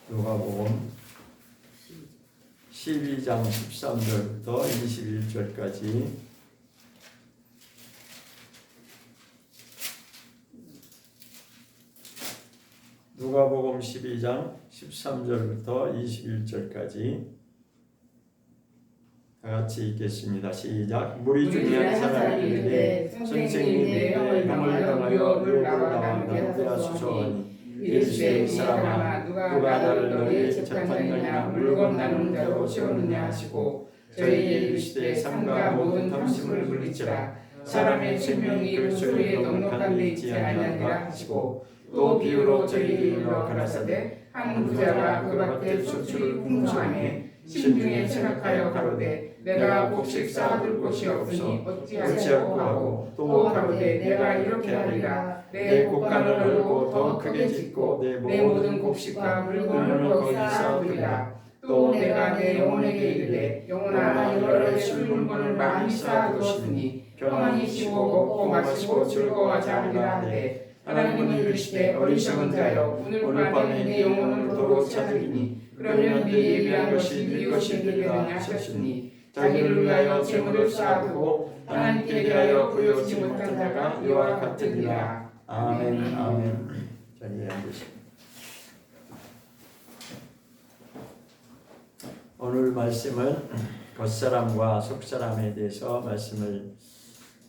누가복음 12장 13절부터 21절까지 누가복음 12장 13절부터 21절까지 다 같이 읽겠습니다. 시작. 무리 중에 한 사람이 이르되 선생님 내 병을 당하여 유혹을 당하여 나한테 하소서하니 이르시되 이 사람아 누가 나를 너희 재판관이나 물건 나누는 자로 세우느냐 하시고 저희에게 이르시되 삼가 모든 탐심을 물리치라. 사람의 생명이 그 소유에 넉넉한 데 있지 아니하니라 하시고 또 비유로 저희에게 이르러 가라사대 한 부자가 그 밭에 소출을 풍성하니 심중에 생각하여 가로되 내가 곡식 쌓아둘 곳이 없으니 어찌할꼬 하고 또 가로되 내가 이렇게 하리라. 내 곡간을 헐고 더 크게 짓고 내 모든 곡식과 물건을 거기 쌓아두리라. 또 내가 내 영혼에게 이르되 영혼아 여러 술 물건을 많이 쌓아두었으니 평안히 쉬고 먹고 마시고 즐거워하자 하리라 하되 하나님은 이르시되 어리석은 자여 오늘 밤에 내 영혼을 도로 찾으리니 그러면 네 예비한 것이 네 것이 되리라 하셨으니 자기를 위하여 재물을 쌓아두고 하나님께 대하여 구여지지 못한 자가 이와 같으니라. 아멘. 아멘. 자리에 앉으십시오. 오늘 말씀은 겉사람과 속사람에 대해서 말씀을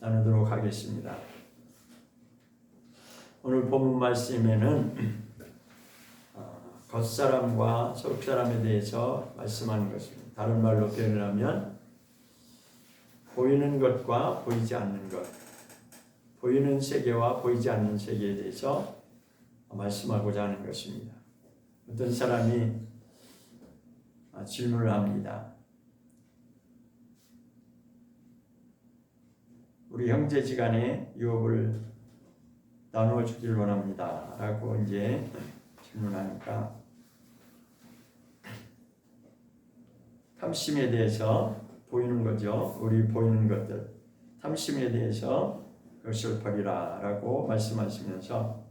나누도록 하겠습니다. 오늘 본문 말씀에는 겉사람과 속사람에 대해서 말씀하는 것입니다. 다른 말로 표현을 하면 보이는 것과 보이지 않는 것, 보이는 세계와 보이지 않는 세계에 대해서 말씀하고자 하는 것입니다. 어떤 사람이 질문을 합니다. 우리 형제지간에 유업을 나누어 주길 원합니다. 라고 이제 질문하니까 탐심에 대해서 보이는 거죠. 우리 보이는 것들. 탐심에 대해서 그것을 버리라 라고 말씀하시면서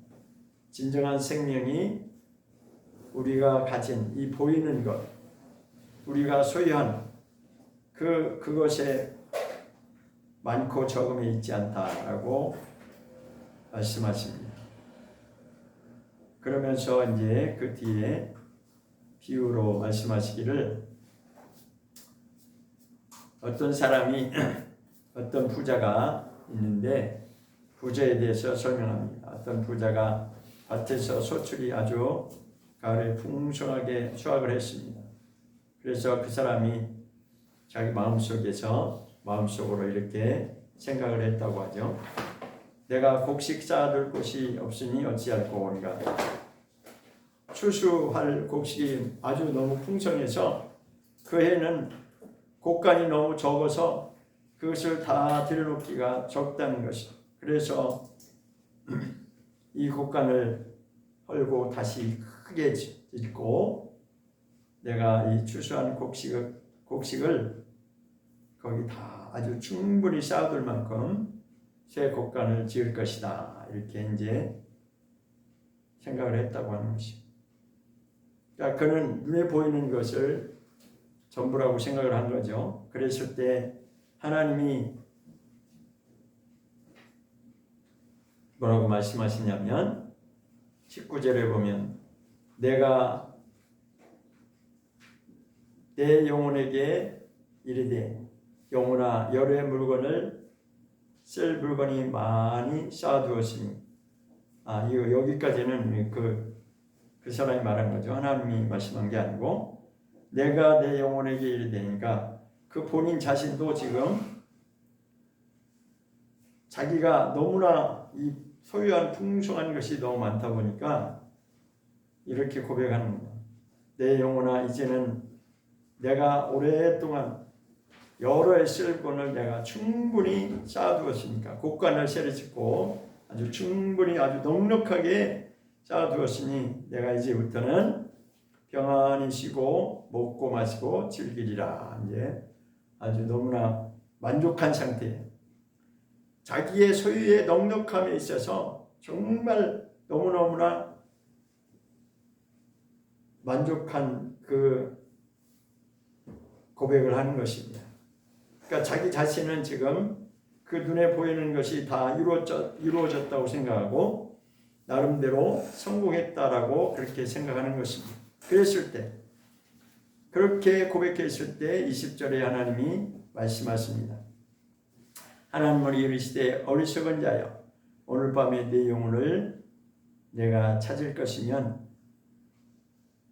진정한 생명이 우리가 가진 이 보이는 것, 우리가 소유한 그것에 많고 적음이 있지 않다라고 말씀하십니다. 그러면서 이제 그 뒤에 비유로 말씀하시기를 어떤 사람이 어떤 부자가 있는데 부자에 대해서 설명합니다. 어떤 부자가 밭에서 소출이 아주 가을에 풍성하게 수확을 했습니다. 그래서 그 사람이 자기 마음속으로 이렇게 생각을 했다고 하죠. 내가 곡식 쌓아둘 곳이 없으니 어찌할꼬 하니까 추수할 곡식이 아주 너무 풍성해서 그 해는 곡간이 너무 적어서 그것을 다 들여놓기가 적다는 것이죠. 그래서 이 곡간을 헐고 다시 크게 짓고 내가 이 추수한 곡식을 거기 다 아주 충분히 쌓아둘 만큼 새 곡간을 지을 것이다. 이렇게 이제 생각을 했다고 하는 것입니다. 그러니까 그는 눈에 보이는 것을 전부라고 생각을 한 거죠. 그랬을 때 하나님이 뭐라고 말씀하시냐면 19절에 보면 내가 내 영혼에게 이르되 영혼아 여러 물건을 쓸 물건이 많이 쌓아두었으니 이거 여기까지는 그 사람이 말한 거죠. 하나님이 말씀한 게 아니고 내가 내 영혼에게 이르되니까 그 본인 자신도 지금 자기가 너무나 이 소유한 풍성한 것이 너무 많다 보니까 이렇게 고백하는 겁니다. 내 영혼아 이제는 내가 오랫동안 여러 해 쓸 돈을 내가 충분히 쌓아두었으니까 곡간을 새로 짓고 아주 충분히 아주 넉넉하게 쌓아두었으니 내가 이제부터는 평안히 쉬고 먹고 마시고 즐기리라. 이제 아주 너무나 만족한 상태예요. 자기의 소유의 넉넉함에 있어서 정말 너무너무나 만족한 그 고백을 하는 것입니다. 그러니까 자기 자신은 지금 그 눈에 보이는 것이 다 이루어졌다고 생각하고 나름대로 성공했다라고 그렇게 생각하는 것입니다. 그랬을 때, 그렇게 고백했을 때 20절에 하나님이 말씀하십니다. 하나님은 이르시되 어리석은 자여 오늘 밤에 내 영혼을 내가 찾을 것이면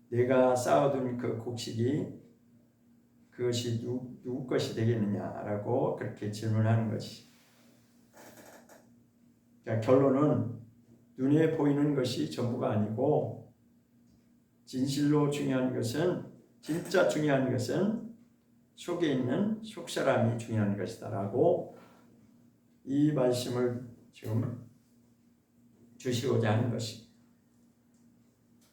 내가 쌓아둔 그 곡식이 그것이 누구 것이 되겠느냐라고 그렇게 질문하는 것이. 자, 결론은 눈에 보이는 것이 전부가 아니고 진실로 중요한 것은, 진짜 중요한 것은 속에 있는 속사람이 중요한 것이다라고 이 말씀을 지금 주시고자 하는 것입니다.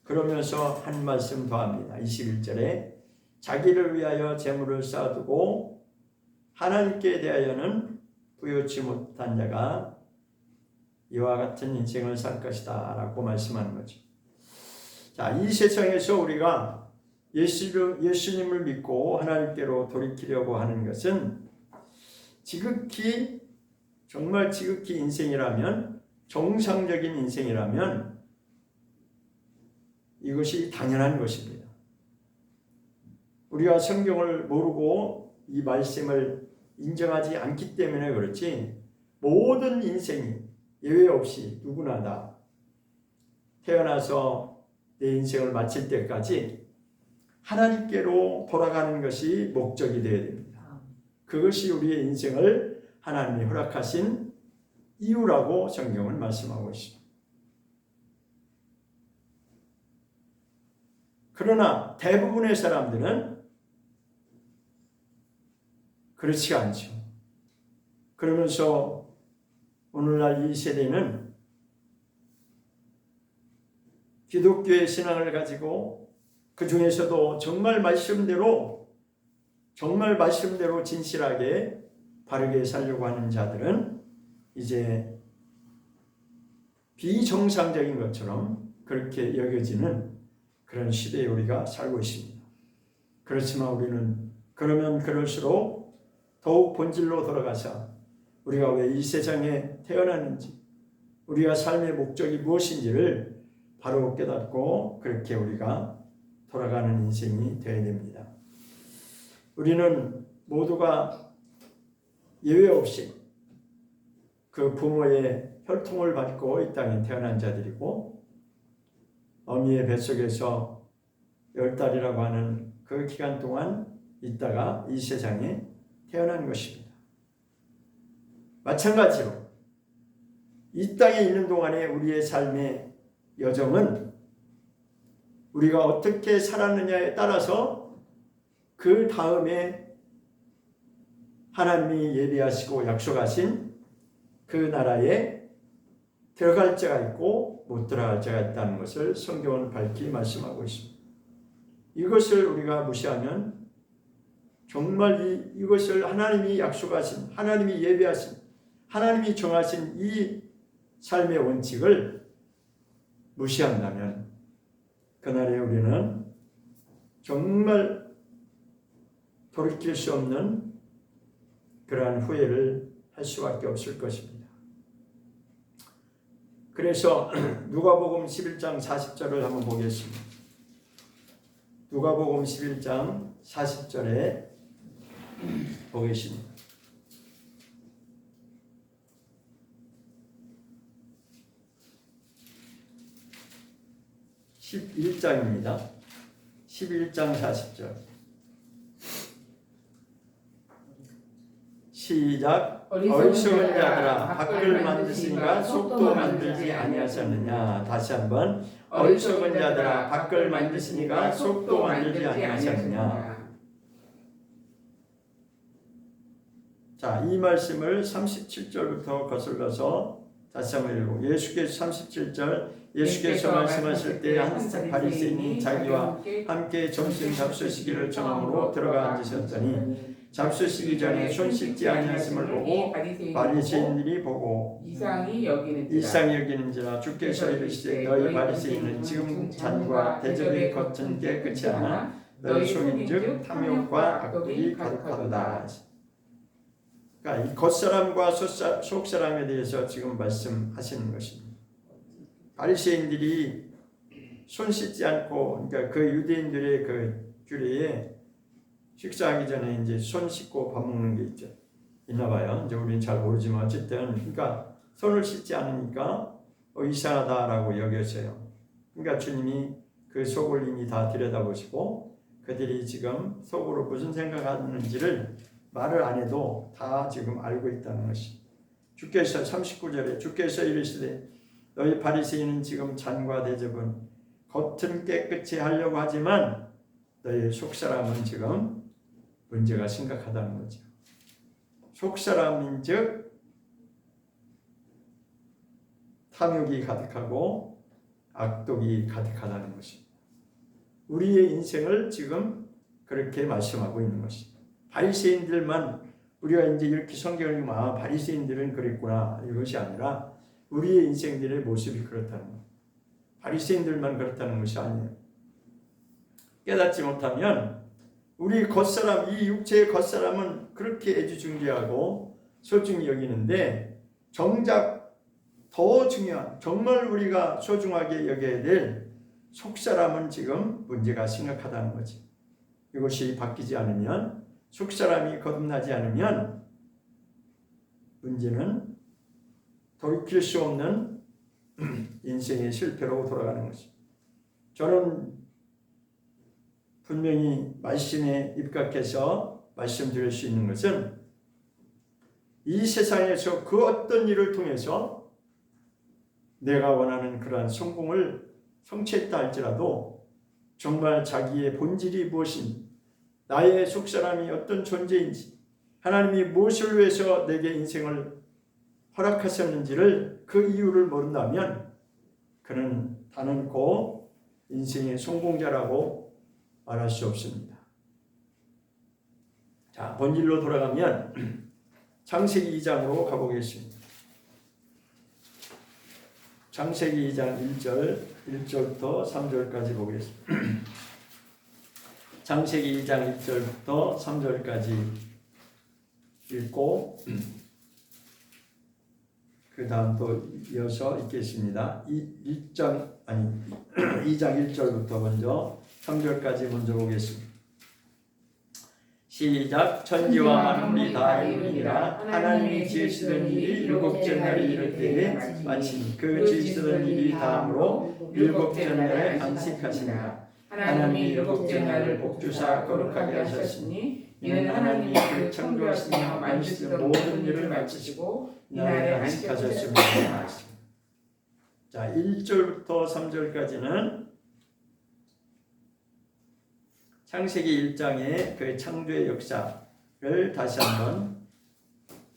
그러면서 한 말씀 더 합니다. 21절에 자기를 위하여 재물을 쌓아두고 하나님께 대하여는 부요치 못한 자가 이와 같은 인생을 살 것이다 라고 말씀하는 거죠. 자, 이 세상에서 우리가 예수님을 믿고 하나님께로 돌이키려고 하는 것은 지극히, 정말 지극히 인생이라면, 정상적인 인생이라면 이것이 당연한 것입니다. 우리가 성경을 모르고 이 말씀을 인정하지 않기 때문에 그렇지, 모든 인생이 예외 없이 누구나 다 태어나서 내 인생을 마칠 때까지 하나님께로 돌아가는 것이 목적이 되어야 됩니다. 그것이 우리의 인생을 하나님이 허락하신 이유라고 성경은 말씀하고 있습니다. 그러나 대부분의 사람들은 그렇지 않죠. 그러면서 오늘날 이 세대는 기독교의 신앙을 가지고 그 중에서도 정말 말씀대로 진실하게 바르게 살려고 하는 자들은 이제 비정상적인 것처럼 그렇게 여겨지는 그런 시대에 우리가 살고 있습니다. 그렇지만 우리는 그러면 그럴수록 더욱 본질로 돌아가서 우리가 왜 이 세상에 태어났는지, 우리가 삶의 목적이 무엇인지를 바로 깨닫고 그렇게 우리가 돌아가는 인생이 되어야 됩니다. 우리는 모두가 예외 없이 그 부모의 혈통을 받고 이 땅에 태어난 자들이고, 어미의 뱃속에서 10달이라고 하는 그 기간 동안 있다가 이 세상에 태어난 것입니다. 마찬가지로 이 땅에 있는 동안에 우리의 삶의 여정은 우리가 어떻게 살았느냐에 따라서 그 다음에 하나님이 예비하시고 약속하신 그 나라에 들어갈 자가 있고 못 들어갈 자가 있다는 것을 성경은 밝히 말씀하고 있습니다. 이것을 우리가 무시하면 정말 이것을 하나님이 약속하신, 하나님이 예비하신, 하나님이 정하신 이 삶의 원칙을 무시한다면 그날에 우리는 정말 돌이킬 수 없는 그러한 후회를 할 수밖에 없을 것입니다. 그래서 누가복음 11장 40절을 한번 보겠습니다. 누가복음 11장 40절에 보겠습니다. 11장입니다. 11장 40절. 시작. 어리석은 자들아 밖을 만드시니까 속도 만들지 아니하셨느냐. 다시 한번. 어리석은 자들아 밖을 만드시니까 속도 만들지 아니하셨느냐. 자, 이 말씀을 37절부터 거슬러서 다시 한번 읽고, 예수께서 37절 예수께서 말씀하실 때 한 바리새인이 자기와 함께 점심 잡수시기를 정함으로 들어가 앉으셨더니 잡수시기 전에 손 씻지 아니하심을 보고 바리새인들이 보고 이상히 여기는지라 주께서 이르시되 너희 바리새인은 지금 잔과 대접이 겉은 깨끗이 하나 너희 속인즉 탐욕과 악독이 가득하도다. 그러니까 이 겉사람과 속사람에 대해서 지금 말씀하시는 것입니다. 바리새인들이 손 씻지 않고, 그러니까 그 유대인들의 그 규례에 식사하기 전에 이제 손 씻고 밥 먹는 게 있죠. 있나 봐요. 이제 우리는 잘 모르지만 어쨌든 그러니까 손을 씻지 않으니까 이상하다라고 여겼어요. 그러니까 주님이 그 속을 이미 다 들여다보시고 그들이 지금 속으로 무슨 생각하는지를 말을 안 해도 다 지금 알고 있다는 것이. 주께서 39절에 주께서 이르시되 너희 바리새인은 지금 잔과 대접은 겉은 깨끗이 하려고 하지만 너희 속사람은 지금 문제가 심각하다는 거죠. 속사람인즉 탐욕이 가득하고 악독이 가득하다는 것입니다. 우리의 인생을 지금 그렇게 말씀하고 있는 것입니다. 바리새인들만 우리가 이제 이렇게 성경을 읽으면 바리새인들은 그랬구나 이것이 아니라 우리의 인생들의 모습이 그렇다는 거예요. 바리새인들만 그렇다는 것이 아니에요. 깨닫지 못하면 우리 겉사람, 이 육체의 겉사람은 그렇게 애지중지하고 소중히 여기는데 정작 더 중요한, 정말 우리가 소중하게 여겨야 될 속사람은 지금 문제가 심각하다는 거지. 이것이 바뀌지 않으면, 속사람이 거듭나지 않으면 문제는 돌이킬 수 없는 인생의 실패로 돌아가는 것입니다. 저는 분명히 말씀에 입각해서 말씀드릴 수 있는 것은 이 세상에서 그 어떤 일을 통해서 내가 원하는 그러한 성공을 성취했다 할지라도 정말 자기의 본질이 무엇인지, 나의 속사람이 어떤 존재인지, 하나님이 무엇을 위해서 내게 인생을 허락하셨는지를 그 이유를 모른다면 그는 단언코 인생의 성공자라고 말할 수 없습니다. 자, 본질로 돌아가면 창세기 2장으로 가보겠습니다. 창세기 2장 1절부터 3절까지 보겠습니다. 창세기 2장 1절부터 3절까지 읽고 그 다음 또 이어서 읽겠습니다. 2장 1절부터 먼저 3절까지 먼저 보겠습니다. 시작. 천지와 만물이 다 이루니라. 하나님이 지으시던 일이 일곱째 날에 이를 때에 마치니 그 지으시던 일이 다음으로 일곱째 날에 안식하시니라. 하나님이 일곱째 날을 복주사 거룩하게 하셨으니 이는 하나님이 그 창조하시며 만드시던 모든 일을 마치시고 이날에 안식하셨습니다. 자, 1절부터 3절까지는 창세기 1장의 그 창조의 역사를 다시 한번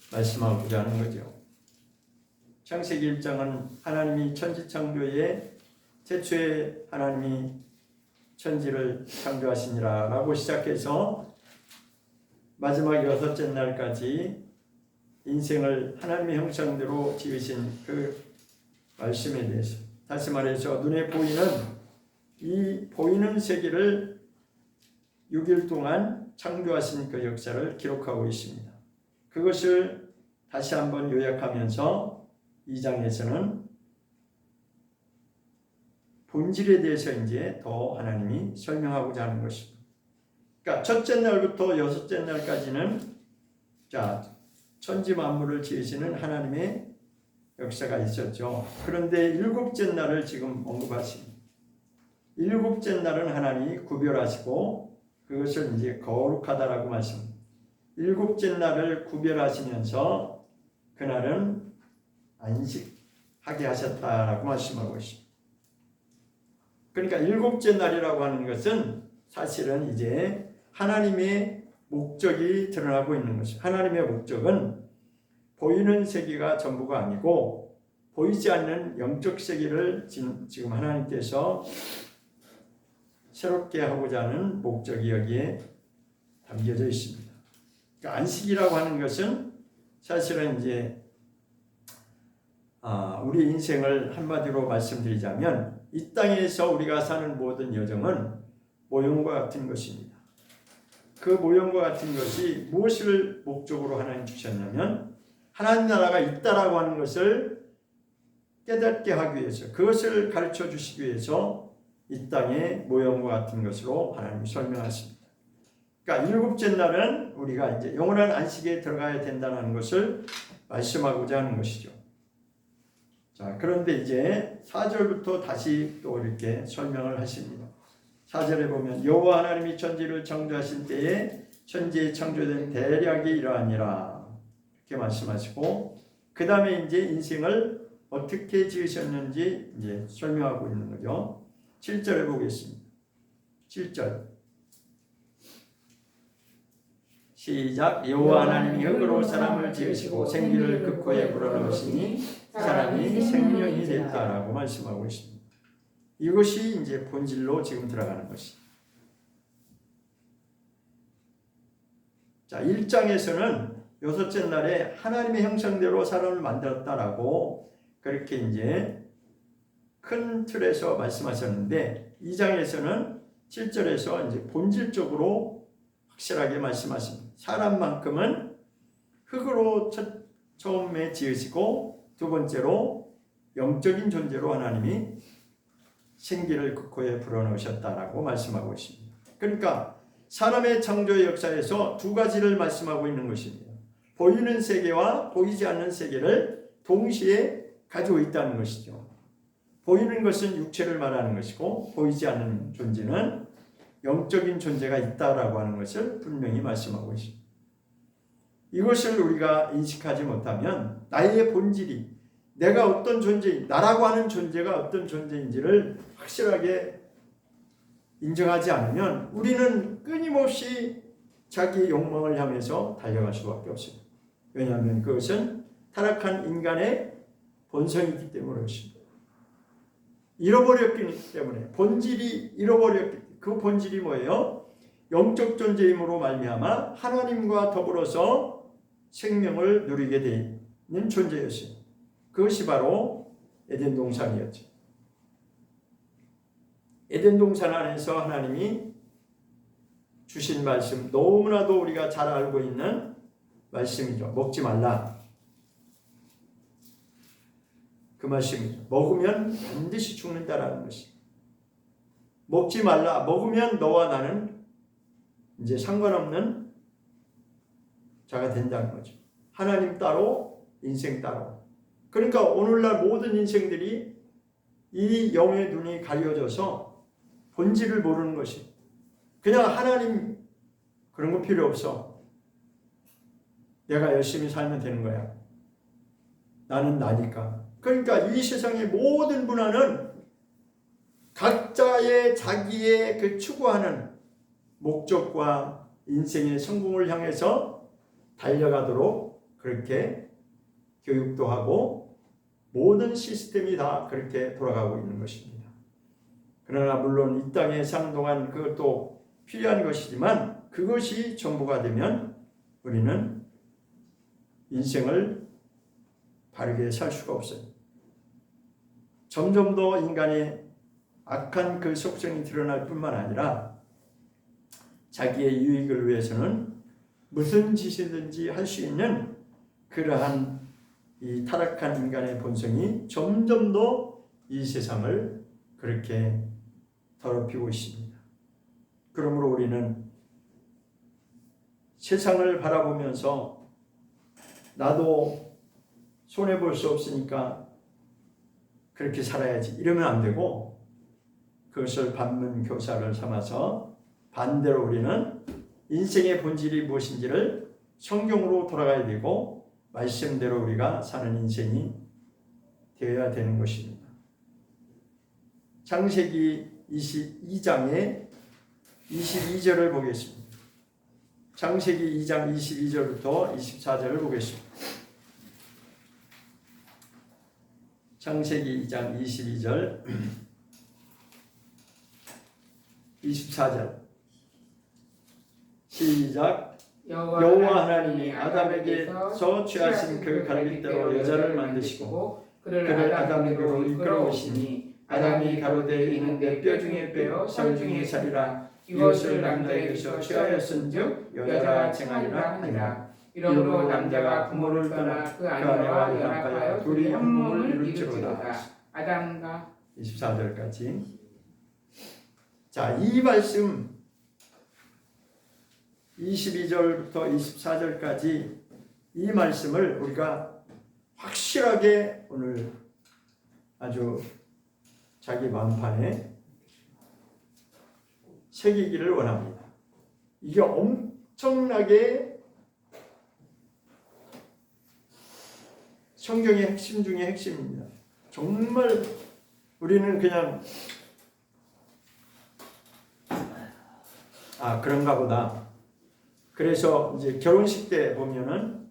말씀하고자 하는 거죠. 창세기 1장은 하나님이 천지 창조에 최초의 하나님이 천지를 창조하시니라 라고 시작해서 마지막 6째 날까지 인생을 하나님의 형상대로 지으신 그 말씀에 대해서, 다시 말해서 눈에 보이는 이 보이는 세계를 6일 동안 창조하신 그 역사를 기록하고 있습니다. 그것을 다시 한번 요약하면서 2장에서는 본질에 대해서 이제 더 하나님이 설명하고자 하는 것입니다. 그러니까 첫째 날부터 6째 날까지는 자, 천지 만물을 지으시는 하나님의 역사가 있었죠. 그런데 7째 날을 지금 언급하십니다. 7째 날은 하나님이 구별하시고 그것을 이제 거룩하다라고 말씀합니다. 7째 날을 구별하시면서 그날은 안식하게 하셨다라고 말씀하고 있습니다. 그러니까 7째 날이라고 하는 것은 사실은 이제 하나님의 목적이 드러나고 있는 것이죠. 하나님의 목적은 보이는 세계가 전부가 아니고 보이지 않는 영적 세계를 지금 하나님께서 새롭게 하고자 하는 목적이 여기에 담겨져 있습니다. 그러니까 안식이라고 하는 것은 사실은 이제 우리 인생을 한마디로 말씀드리자면 이 땅에서 우리가 사는 모든 여정은 모형과 같은 것입니다. 그 모형과 같은 것이 무엇을 목적으로 하나님 주셨냐면 하나님 나라가 있다라고 하는 것을 깨닫게 하기 위해서, 그것을 가르쳐 주시기 위해서 이 땅의 모형과 같은 것으로 하나님이 설명하십니다. 그러니까 일곱째 날은 우리가 이제 영원한 안식에 들어가야 된다는 것을 말씀하고자 하는 것이죠. 자, 그런데 이제 4절부터 다시 또 이렇게 설명을 하십니다. 4절에 보면 여호와 하나님이 천지를 창조하신 때에 천지에 창조된 대략이 이러하니라 이렇게 말씀하시고, 그 다음에 이제 인생을 어떻게 지으셨는지 이제 설명하고 있는 거죠. 7절에 보겠습니다. 7절 시작. 여호와 하나님이 흙으로 사람을 지으시고 생기를 그 코에 불어넣으시니 사람이 생명이 됐다라고 말씀하고 있습니다. 이것이 이제 본질로 지금 들어가는 것이. 자, 1장에서는 여섯째 날에 하나님의 형상대로 사람을 만들었다라고 그렇게 이제 큰 틀에서 말씀하셨는데, 2장에서는 7절에서 이제 본질적으로 확실하게 말씀하십니다. 사람만큼은 흙으로 처음에 지으시고 두 번째로 영적인 존재로 하나님이 생기를 그 코에 불어넣으셨다라고 말씀하고 있습니다. 그러니까 사람의 창조의 역사에서 두 가지를 말씀하고 있는 것입니다. 보이는 세계와 보이지 않는 세계를 동시에 가지고 있다는 것이죠. 보이는 것은 육체를 말하는 것이고 보이지 않는 존재는 영적인 존재가 있다라고 하는 것을 분명히 말씀하고 있습니다. 이것을 우리가 인식하지 못하면 나의 본질이, 내가 어떤 존재, 나라고 하는 존재가 어떤 존재인지를 확실하게 인정하지 않으면 우리는 끊임없이 자기 욕망을 향해서 달려갈 수밖에 없습니다. 왜냐하면 그것은 타락한 인간의 본성이기 때문에 그렇습니다. 잃어버렸기 때문에, 본질이 잃어버렸기 때문에. 그 본질이 뭐예요? 영적 존재임으로 말미암아 하나님과 더불어서 생명을 누리게 되는 존재였어요. 그것이 바로 에덴 동산이었죠. 에덴 동산 안에서 하나님이 주신 말씀, 너무나도 우리가 잘 알고 있는 말씀이죠. 먹지 말라. 그 말씀이죠. 먹으면 반드시 죽는다라는 것이. 먹지 말라. 먹으면 너와 나는 이제 상관없는 자가 된다는 거죠. 하나님 따로, 인생 따로. 그러니까 오늘날 모든 인생들이 이 영의 눈이 가려져서 본질을 모르는 것이. 그냥 하나님 그런 거 필요 없어. 내가 열심히 살면 되는 거야. 나는 나니까. 그러니까 이 세상의 모든 문화는 각자의 자기의 그 추구하는 목적과 인생의 성공을 향해서 달려가도록 그렇게 교육도 하고 모든 시스템이 다 그렇게 돌아가고 있는 것입니다. 그러나 물론 이 땅에 사는 동안 그것도 필요한 것이지만 그것이 전부가 되면 우리는 인생을 바르게 살 수가 없어요. 점점 더 인간의 악한 그 속성이 드러날 뿐만 아니라 자기의 유익을 위해서는 무슨 짓이든지 할 수 있는 그러한 이 타락한 인간의 본성이 점점 더 이 세상을 그렇게 더럽히고 있습니다. 그러므로 우리는 세상을 바라보면서 나도 손해볼 수 없으니까 그렇게 살아야지 이러면 안 되고, 그것을 반문교사를 삼아서 반대로 우리는 인생의 본질이 무엇인지를 성경으로 돌아가야 되고 말씀대로 우리가 사는 인생이 되어야 되는 것입니다. 창세기 22장의 22절을 보겠습니다. 창세기 2장 22절부터 24절을 보겠습니다. 창세기 2장 22절 24절 시작. 여호와 하나님이 아담에게서 취하신 그 갈빗대로 여자를 만드시고 그를 아담에게로 이끌어오시니 아담이 가로되 이는 내 뼈 중에 뼈요 살 중에 살이라 이것을 남자에게서 취하였은즉 여자라 칭하리라 하니라. 이러므로 남자가 부모를 떠나 그 아내와 연합하여 둘이 한 몸을 이룰지로다. 아담과 24절까지. 자, 이 말씀 22절부터 24절까지 이 말씀을 우리가 확실하게 오늘 아주 자기 마음판에 새기기를 원합니다. 이게 엄청나게 성경의 핵심 중에 핵심입니다. 정말 우리는 그냥 그런가 보다. 그래서 이제 결혼식 때 보면은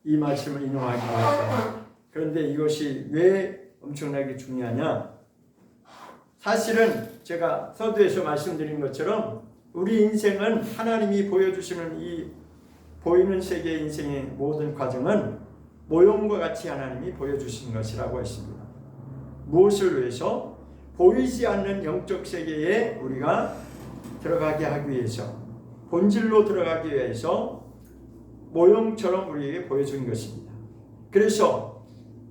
이 말씀을 인용하기로 했어요. 그런데 이것이 왜 엄청나게 중요하냐? 사실은 제가 서두에서 말씀드린 것처럼 우리 인생은 하나님이 보여주시는 이 보이는 세계 인생의 모든 과정은 모형과 같이 하나님이 보여주신 것이라고 했습니다. 무엇을 위해서? 보이지 않는 영적 세계에 우리가 들어가게 하기 위해서, 본질로 들어가기 위해서 모형처럼 우리에게 보여준 것입니다. 그래서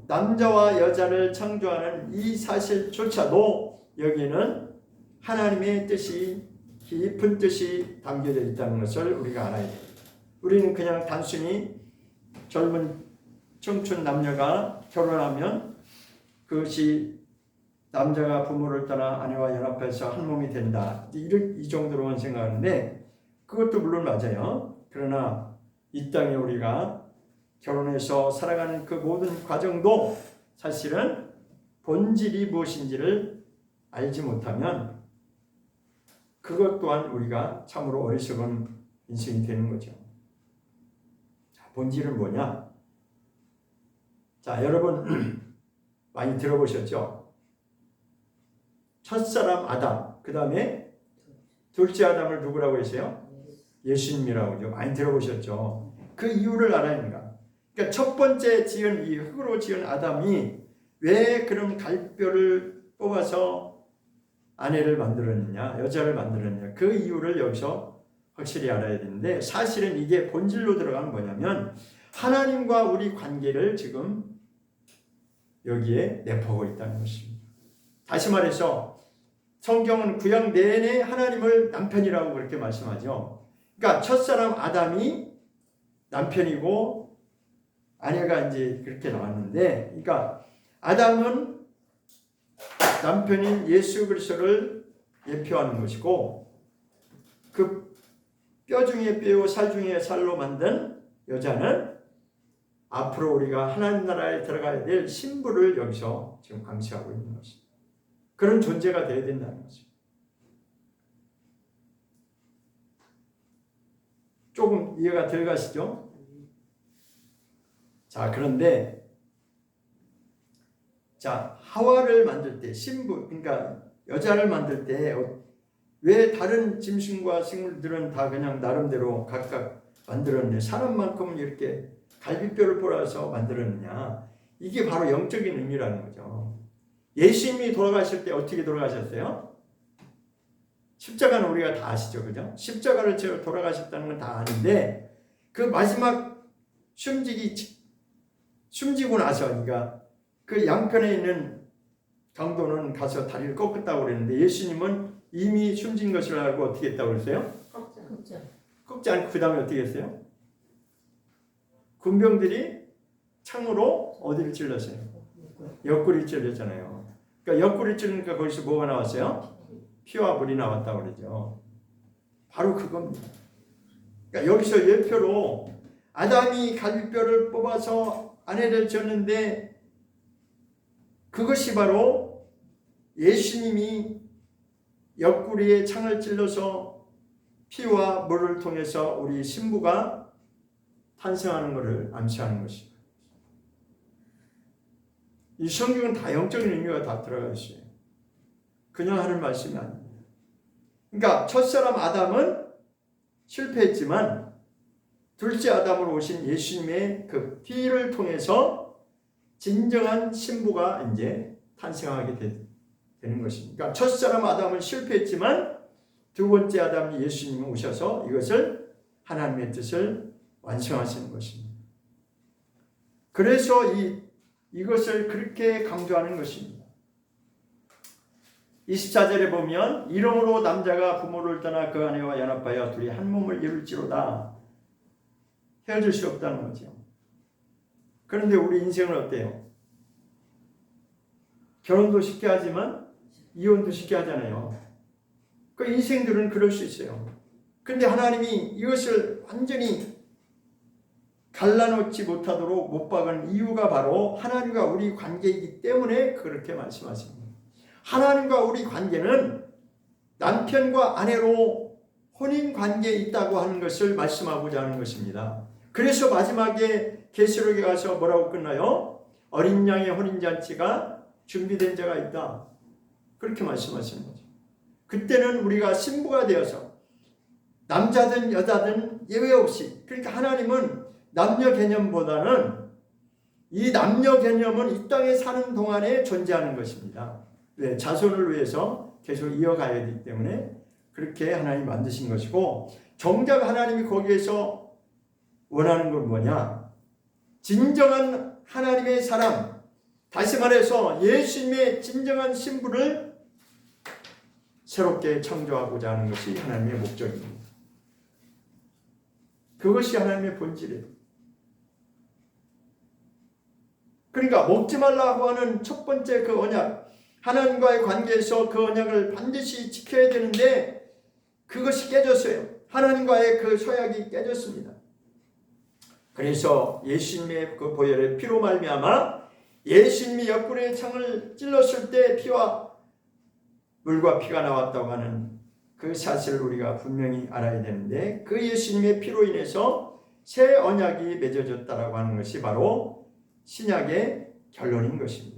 남자와 여자를 창조하는 이 사실조차도 여기에는 하나님의 뜻이, 깊은 뜻이 담겨져 있다는 것을 우리가 알아야 됩니다. 우리는 그냥 단순히 젊은 청춘 남녀가 결혼하면 그것이 남자가 부모를 떠나 아내와 연합해서 한 몸이 된다, 이 정도로만 생각하는데 그것도 물론 맞아요. 그러나 이 땅에 우리가 결혼해서 살아가는 그 모든 과정도 사실은 본질이 무엇인지를 알지 못하면 그것 또한 우리가 참으로 어리석은 인생이 되는 거죠. 본질은 뭐냐? 자, 여러분 많이 들어보셨죠? 첫사람 아담, 그 다음에 둘째 아담을 누구라고 했어요? 예수님이라고 하죠. 많이 들어보셨죠? 그 이유를 알아야 합니다. 그러니까 첫 번째 지은 이 흙으로 지은 아담이 왜 그런 갈뼈를 뽑아서 아내를 만들었느냐, 여자를 만들었느냐, 그 이유를 여기서 확실히 알아야 되는데, 사실은 이게 본질로 들어가는 뭐냐면 하나님과 우리 관계를 지금 여기에 내포하고 있다는 것입니다. 다시 말해서 성경은 구약 내내 하나님을 남편이라고 그렇게 말씀하죠. 그러니까 첫사람 아담이 남편이고 아내가 이제 그렇게 나왔는데, 그러니까 아담은 남편인 예수 그리스도를 예표하는 것이고, 그 뼈 중에 뼈요 살 중에 살로 만든 여자는 앞으로 우리가 하나님 나라에 들어가야 될 신부를 여기서 지금 광시하고 있는 것입니다. 그런 존재가 되어야 된다는 것입니다. 조금 이해가 덜 가시죠? 자, 그런데 자, 하와를 만들 때 신부, 그러니까 여자를 만들 때 왜 다른 짐승과 식물들은 다 그냥 나름대로 각각 만들었는데 사람만큼은 이렇게 갈비뼈를 뽑아서 만들었느냐? 이게 바로 영적인 의미라는 거죠. 예수님이 돌아가실 때 어떻게 돌아가셨어요? 십자가는 우리가 다 아시죠, 그죠? 십자가를 채워 돌아가셨다는 건 다 아는데, 그 마지막 숨지고 나서, 그러니까 그 양편에 있는 강도는 가서 다리를 꺾었다고 그랬는데, 예수님은 이미 숨진 것을 알고 어떻게 했다고 그랬어요? 꺾지 않고 그 다음에 어떻게 했어요? 군병들이 창으로 어디를 찔렀어요? 옆구리 찔렸잖아요. 그러니까 옆구리 찔르니까 거기서 뭐가 나왔어요? 피와 물이 나왔다고 그러죠. 바로 그겁니다. 그러니까 여기서 예표로 아담이 갈비뼈를 뽑아서 아내를 지었는데, 그것이 바로 예수님이 옆구리에 창을 찔러서 피와 물을 통해서 우리 신부가 탄생하는 것을 암시하는 것입니다. 이 성경은 다 영적인 의미가 다 들어가 있어요. 그냥 하는 말씀이 아닙니다. 그러니까 첫사람 아담은 실패했지만 둘째 아담으로 오신 예수님의 그 피를 통해서 진정한 신부가 이제 탄생하게 되는 것입니다. 그러니까 첫사람 아담은 실패했지만 두 번째 아담이 예수님이 오셔서 이것을 하나님의 뜻을 완성하시는 것입니다. 그래서 이것을 그렇게 강조하는 것입니다. 24절에 보면 이러므로 남자가 부모를 떠나 그 아내와 연합하여 둘이 한 몸을 이룰지로다. 헤어질 수 없다는 거죠. 그런데 우리 인생은 어때요? 결혼도 쉽게 하지만 이혼도 쉽게 하잖아요. 그 인생들은 그럴 수 있어요. 그런데 하나님이 이것을 완전히 갈라놓지 못하도록 못 박은 이유가 바로 하나님과 우리 관계이기 때문에 그렇게 말씀하십니다. 하나님과 우리 관계는 남편과 아내로 혼인 관계에 있다고 하는 것을 말씀하고자 하는 것입니다. 그래서 마지막에 계시록에 가서 뭐라고 끝나요? 어린 양의 혼인잔치가 준비된 자가 있다. 그렇게 말씀하시는 거죠. 그때는 우리가 신부가 되어서 남자든 여자든 예외 없이, 그러니까 하나님은 남녀 개념보다는 이 남녀 개념은 이 땅에 사는 동안에 존재하는 것입니다. 왜? 자손을 위해서 계속 이어가야 되기 때문에 그렇게 하나님이 만드신 것이고, 정작 하나님이 거기에서 원하는 건 뭐냐? 진정한 하나님의 사람, 다시 말해서 예수님의 진정한 신부를 새롭게 창조하고자 하는 것이 하나님의 목적입니다. 그것이 하나님의 본질이에요. 그러니까 먹지 말라고 하는 첫 번째 그 언약, 하나님과의 관계에서 그 언약을 반드시 지켜야 되는데 그것이 깨졌어요. 하나님과의 그 서약이 깨졌습니다. 그래서 예수님의 그 보혈의 피로 말미암아 예수님이 옆구리에 창을 찔렀을 때 피와 물과 피가 나왔다고 하는 그 사실을 우리가 분명히 알아야 되는데, 그 예수님의 피로 인해서 새 언약이 맺어졌다라고 하는 것이 바로 신약의 결론인 것입니다.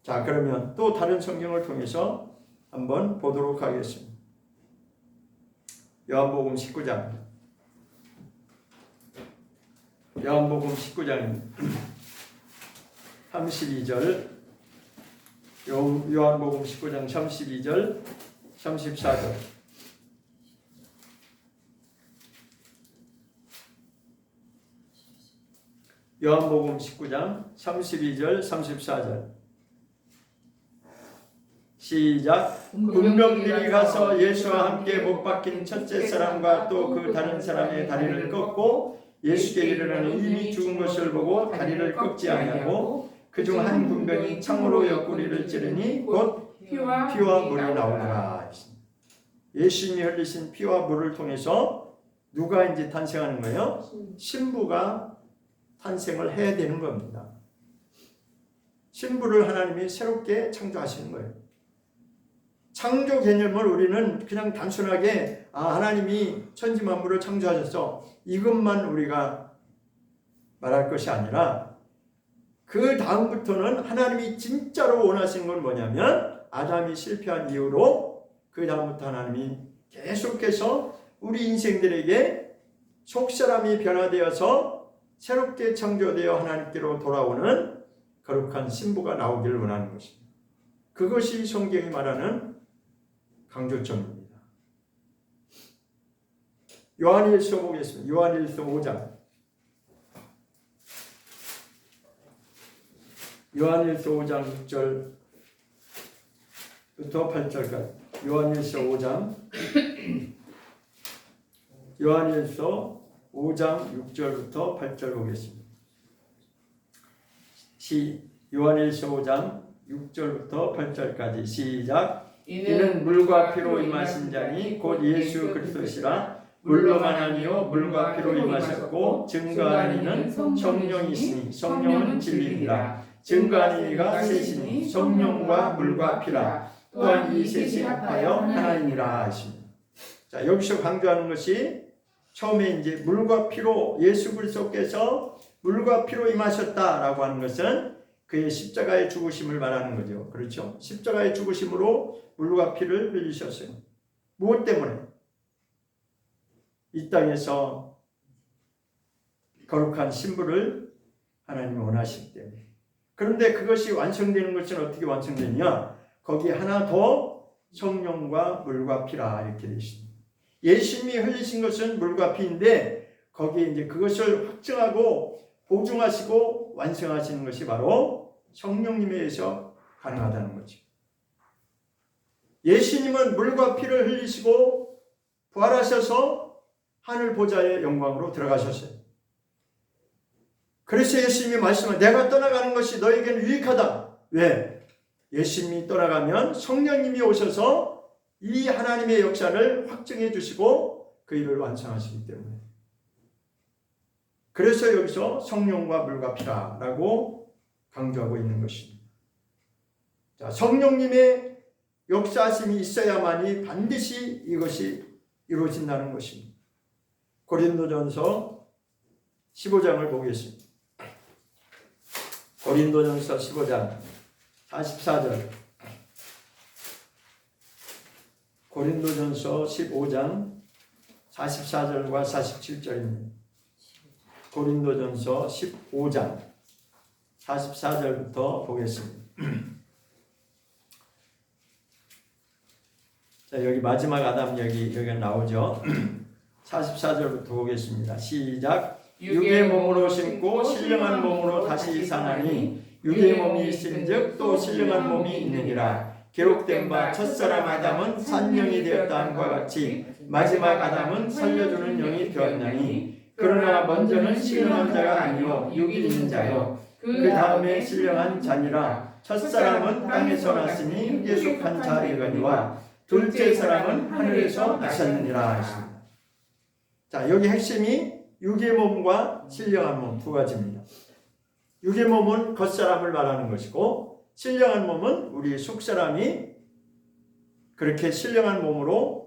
자, 그러면 또 다른 성경을 통해서 한번 보도록 하겠습니다. 요한복음 19장. 요한복음 19장 32절, 요한복음 19장 32절, 34절. 요한복음 19장 32절, 34절. 시작. 군병들이 가서 예수와 함께 못 박힌 첫째 사람과 또 그 다른 사람의 다리를 꺾고 예수께 이르러는 이미 죽은 것을 보고 다리를 꺾지 아니하고 그중 한 군병이 창으로 옆구리를 찌르니 곧 피와 물이 나오더라. 예수님이 흘리신 피와 물을 통해서 누가 이제 탄생하는 거예요? 신부가 탄생을 해야 되는 겁니다. 신부를 하나님이 새롭게 창조하시는 거예요. 창조 개념을 우리는 그냥 단순하게 하나님이 천지 만물을 창조하셔서 이것만 우리가 말할 것이 아니라, 그 다음부터는 하나님이 진짜로 원하신 건 뭐냐면, 아담이 실패한 이후로 그 다음부터 하나님이 계속해서 우리 인생들에게 속사람이 변화되어서 새롭게 창조되어 하나님께로 돌아오는 거룩한 신부가 나오기를 원하는 것입니다. 그것이 성경이 말하는 강조점입니다. 요한일서 보겠습니다. 요한일서 5장. 요한일서 5장 6절부터 8절까지. 요한일서 5장. 요한일서 5장 6절부터 8절 보겠습니다. 요한일서 5장 6절부터 8절까지 시작. 이는 물과 피로 임하신 자니 곧 예수 그리스도시라. 물로만 아니요 물과 피로 임하셨고 증거하는 이는 성령이시니 성령은 진리니라. 증거하는 이가 셋이니 성령과 물과 피라. 또한 이 셋이 합하여 하나님이라 하십니다. 자, 여기서 강조하는 것이 처음에 이제 물과 피로 예수 그리스도께서 물과 피로 임하셨다라고 하는 것은 그의 십자가의 죽으심을 말하는 거죠. 그렇죠? 십자가의 죽으심으로 물과 피를 흘리셨어요. 무엇 때문에? 이 땅에서 거룩한 신부를 하나님이 원하시기 때문에. 그런데 그것이 완성되는 것은 어떻게 완성되냐? 거기에 하나 더 성령과 물과 피라 이렇게 되어 있습니다. 예수님이 흘리신 것은 물과 피인데 거기에 이제 그것을 확증하고 보증하시고 완성하시는 것이 바로 성령님에 의해서 가능하다는 거죠. 예수님은 물과 피를 흘리시고 부활하셔서 하늘 보좌의 영광으로 들어가셨어요. 그래서 예수님이 말씀을 내가 떠나가는 것이 너에게는 유익하다. 왜? 예수님이 떠나가면 성령님이 오셔서 이 하나님의 역사를 확증해 주시고 그 일을 완성하시기 때문에. 그래서 여기서 성령과 물과 피라라고 강조하고 있는 것입니다. 자, 성령님의 역사하심이 있어야만이 반드시 이것이 이루어진다는 것입니다. 고린도전서 15장을 보겠습니다. 고린도전서 15장 44절. 고린도전서 15장 44절과 47절입니다. 고린도전서 15장 44절부터 보겠습니다. 자, 여기 마지막 아담 여기가 나오죠. 44절부터 보겠습니다. 시작. 육의 몸으로 심고 신령한 몸으로 다시 사나니 육의 몸이 있은즉 또 신령한 몸이 있느니라. 기록된 바 첫사람 아담은 산령이 되었다 함과 같이 마지막 아담은 살려주는 영이 되었나니 그러나 먼저는 신령한 자가 아니요 육이 있는 자요 그 다음에 신령한 자니라. 첫사람은 땅에서 났으니 육에 속한 자이거니와 둘째 사람은 하늘에서 나셨느니라 하십니다. 자, 여기 핵심이 육의 몸과 신령한 몸 두 가지입니다. 육의 몸은 겉사람을 말하는 것이고 신령한 몸은 우리 속사람이 그렇게 신령한 몸으로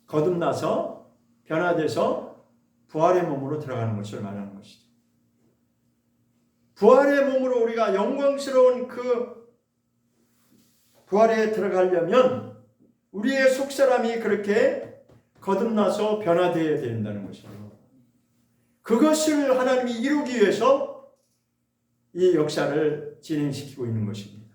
거듭나서 변화돼서 부활의 몸으로 들어가는 것을 말하는 것이죠. 부활의 몸으로 우리가 영광스러운 그 부활에 들어가려면 우리의 속사람이 그렇게 거듭나서 변화되어야 된다는 것입니다. 그것을 하나님이 이루기 위해서 이 역사를 진행시키고 있는 것입니다.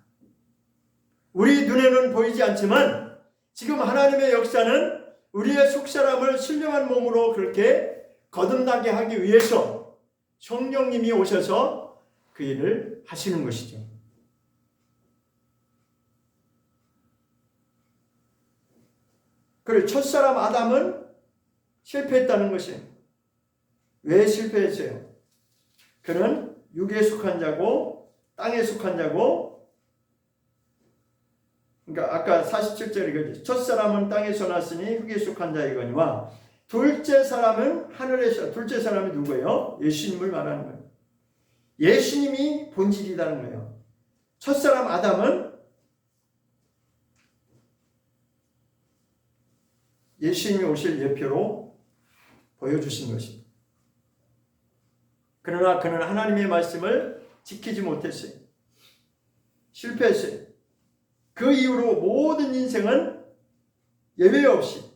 우리 눈에는 보이지 않지만 지금 하나님의 역사는 우리의 속사람을 신령한 몸으로 그렇게 거듭나게 하기 위해서 성령님이 오셔서 그 일을 하시는 것이죠. 그리고 첫사람 아담은 실패했다는 것이에요. 왜 실패했어요? 그는 육에 속한 자고 땅에 속한 자고, 그러니까 아까 47절 이거죠. 첫사람은 땅에서 났으니 육에 속한 자이거니와 둘째 사람은 하늘에서. 둘째 사람이 누구예요? 예수님을 말하는 거예요. 예수님이 본질이라는 거예요. 첫사람 아담은 예수님이 오실 예표로 보여주신 것입니다. 그러나 그는 하나님의 말씀을 지키지 못했어요. 실패했어요. 그 이후로 모든 인생은 예외 없이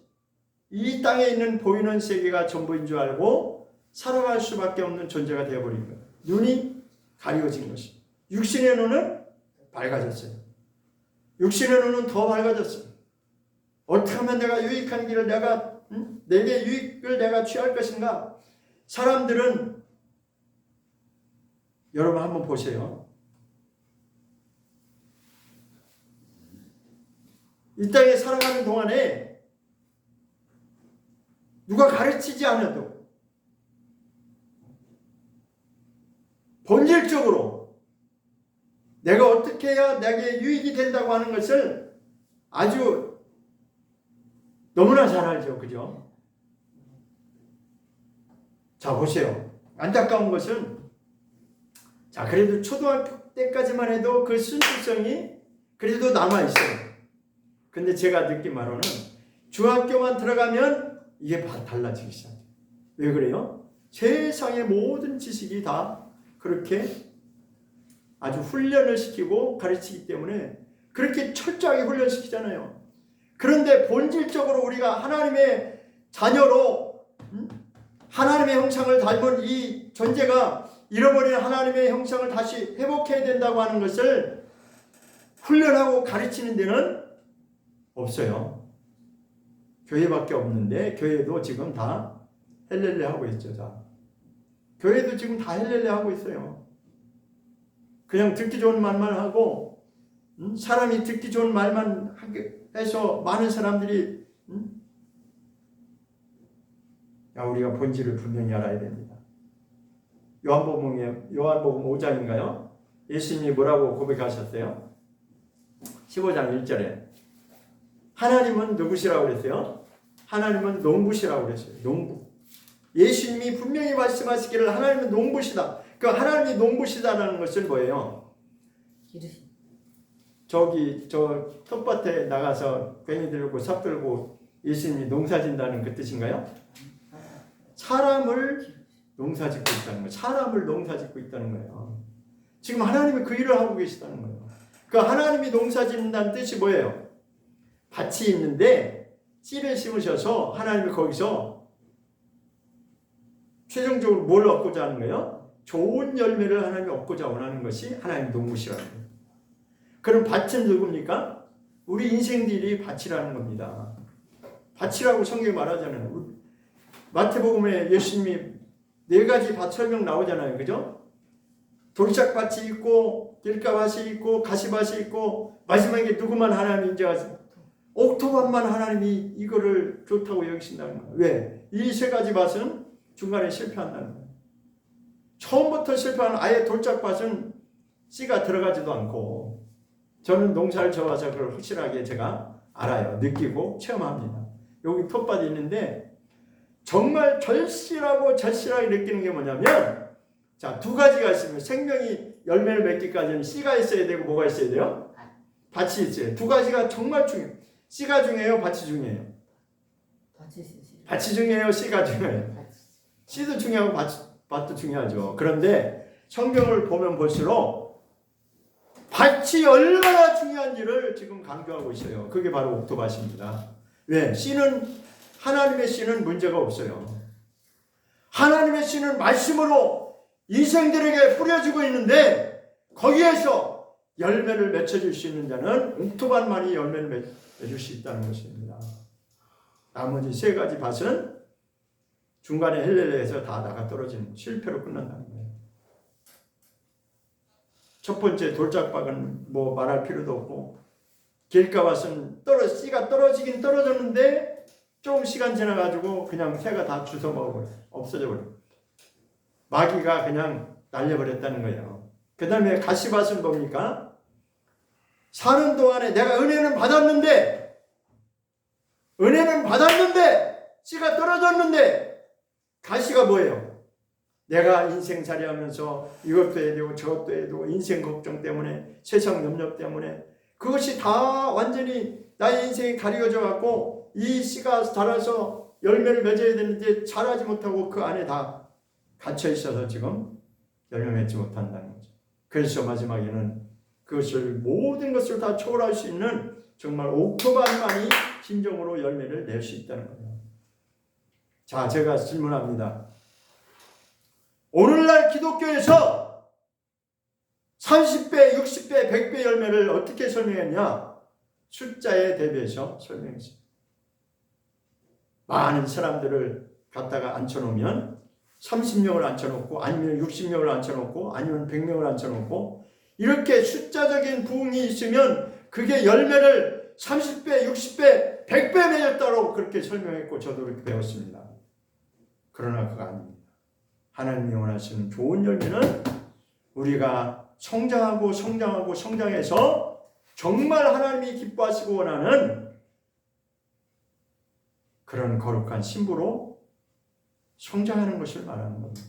이 땅에 있는 보이는 세계가 전부인 줄 알고 살아갈 수밖에 없는 존재가 되어버린 거예요. 눈이 가려진 것입니다. 육신의 눈은 밝아졌어요. 육신의 눈은 더 밝아졌어요. 어떻게 하면 내가 유익한 길을 내게 유익을 내가 취할 것인가? 사람들은 여러분 한번 보세요. 이 땅에 살아가는 동안에 누가 가르치지 않아도 본질적으로 내가 어떻게 해야 내게 유익이 된다고 하는 것을 아주 너무나 잘 알죠. 그죠? 자, 보세요. 안타까운 것은 자, 그래도 초등학교 때까지만 해도 그 순수성이 그래도 남아있어요. 근데 제가 느낀 바로는 중학교만 들어가면 이게 달라지기 시작해요. 왜 그래요? 세상의 모든 지식이 다 그렇게 아주 훈련을 시키고 가르치기 때문에 그렇게 철저하게 훈련시키잖아요. 그런데 본질적으로 우리가 하나님의 자녀로 하나님의 형상을 닮은 이 존재가 잃어버린 하나님의 형상을 다시 회복해야 된다고 하는 것을 훈련하고 가르치는 데는 없어요. 교회밖에 없는데 교회도 지금 다 헬렐레 하고 있죠. 다. 교회도 지금 다 헬렐레 하고 있어요. 그냥 듣기 좋은 말만 하고 사람이 듣기 좋은 말만 해서 많은 사람들이 우리가 본질을 분명히 알아야 됩니다. 요한복음 5장인가요? 예수님이 뭐라고 고백하셨어요? 15장 1절에 하나님은 누구시라고 그랬어요? 하나님은 농부시라고 그랬어요. 농부. 예수님이 분명히 말씀하시기를 하나님은 농부시다. 그 하나님이 농부시다라는 것은 뭐예요? 저기 저 텃밭에 나가서 괭이 들고 삽 들고 예수님이 농사 진다는 그 뜻인가요? 사람을 농사 짓고 있다는 거예요. 사람을 농사 짓고 있다는 거예요. 지금 하나님이 그 일을 하고 계시다는 거예요. 그 하나님이 농사 짓는다는 뜻이 뭐예요? 밭이 있는데 씨를 심으셔서 하나님이 거기서 최종적으로 뭘 얻고자 하는 거예요? 좋은 열매를 하나님이 얻고자 원하는 것이 하나님 농부시라는 거예요. 그럼 밭은 누굽니까? 우리 인생들이 밭이라는 겁니다. 밭이라고 성경이 말하잖아요. 마태복음에 예수님이 4가지 밭 설명 나오잖아요. 그죠? 돌짝밭이 있고 길가밭이 있고 가시밭이 있고 마지막에 누구만 하나님이 인정하세요? 옥토밭만 하나님이 이거를 좋다고 여기신다는 거예요. 왜? 이 3가지 밭은 중간에 실패한다는 거예요. 처음부터 실패하는 아예 돌짝밭은 씨가 들어가지도 않고 저는 농사를 져와서 그걸 확실하게 제가 알아요. 느끼고 체험합니다. 여기 텃밭이 있는데 정말 절실하게 느끼는 게 뭐냐면 자, 2가지가 있으면 생명이 열매를 맺기까지는 씨가 있어야 되고 뭐가 있어야 돼요? 밭이 있어요. 2가지가 정말 중요해요. 씨가 중요해요? 밭이 중요해요? 밭이 중요해요? 씨가 중요해요? 씨도 중요하고 밭도 중요하죠. 그런데 성경을 보면 볼수록 밭이 얼마나 중요한지를 지금 강조하고 있어요. 그게 바로 옥토밭입니다. 왜? 하나님의 씨는 문제가 없어요. 하나님의 씨는 말씀으로 인생들에게 뿌려지고 있는데 거기에서 열매를 맺혀줄 수 있는 자는 옥토밭만이 열매를 맺을 수 있다는 것입니다. 나머지 3가지 밭은 중간에 헬렐레에서 다 나가 떨어지는 실패로 끝난다는 거예요. 첫 번째 돌짝밭은 뭐 말할 필요도 없고 길가밭은 씨가 떨어지긴 떨어졌는데 조금 시간 지나가지고 그냥 새가 다 주워 먹어버려요. 없어져 버려요. 마귀가 그냥 날려버렸다는 거예요. 그 다음에 가시밭은 뭡니까? 사는 동안에 내가 은혜는 받았는데 씨가 떨어졌는데 가시가 뭐예요? 내가 인생살이 하면서 이것도 해야 되고 저것도 해야 되고 인생 걱정 때문에 세상 염려 때문에 그것이 다 완전히 나의 인생이 가려져 갖고 이 씨가 자라서 열매를 맺어야 되는데 자라지 못하고 그 안에 다 갇혀 있어서 지금 열매 맺지 못한다는 거죠. 그래서 마지막에는 모든 것을 다 초월할 수 있는 정말 옥토밭만이 진정으로 열매를 낼 수 있다는 거예요. 자, 제가 질문합니다. 오늘날 기독교에서 30배, 60배, 100배 열매를 어떻게 설명했냐? 숫자에 대비해서 설명했습니다. 많은 사람들을 갖다가 앉혀놓으면 30명을 앉혀놓고 아니면 60명을 앉혀놓고 아니면 100명을 앉혀놓고 이렇게 숫자적인 부흥이 있으면 그게 열매를 30배, 60배, 100배 맺었다고 그렇게 설명했고 저도 그렇게 배웠습니다. 그러나 그거 아닙니다. 하나님이 원하시는 좋은 열매는 우리가 성장해서 정말 하나님이 기뻐하시고 원하는 그런 거룩한 신부로 성장하는 것을 말하는 겁니다.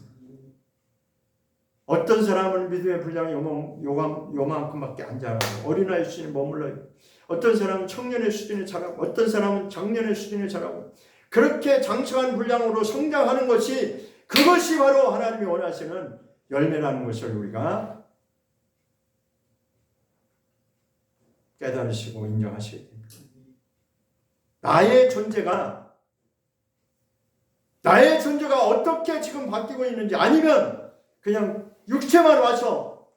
어떤 사람은 믿음의 분량이 요만큼밖에 안 자라고 어린아이 수준에 머물러요. 어떤 사람은 청년의 수준에 자라고 어떤 사람은 장년의 수준에 자라고 그렇게 장성한 분량으로 성장하는 것이 그것이 바로 하나님이 원하시는 열매라는 것을 우리가 깨달으시고 인정하셔야 됩니다. 나의 존재가 어떻게 지금 바뀌고 있는지, 아니면 그냥 육체만 와서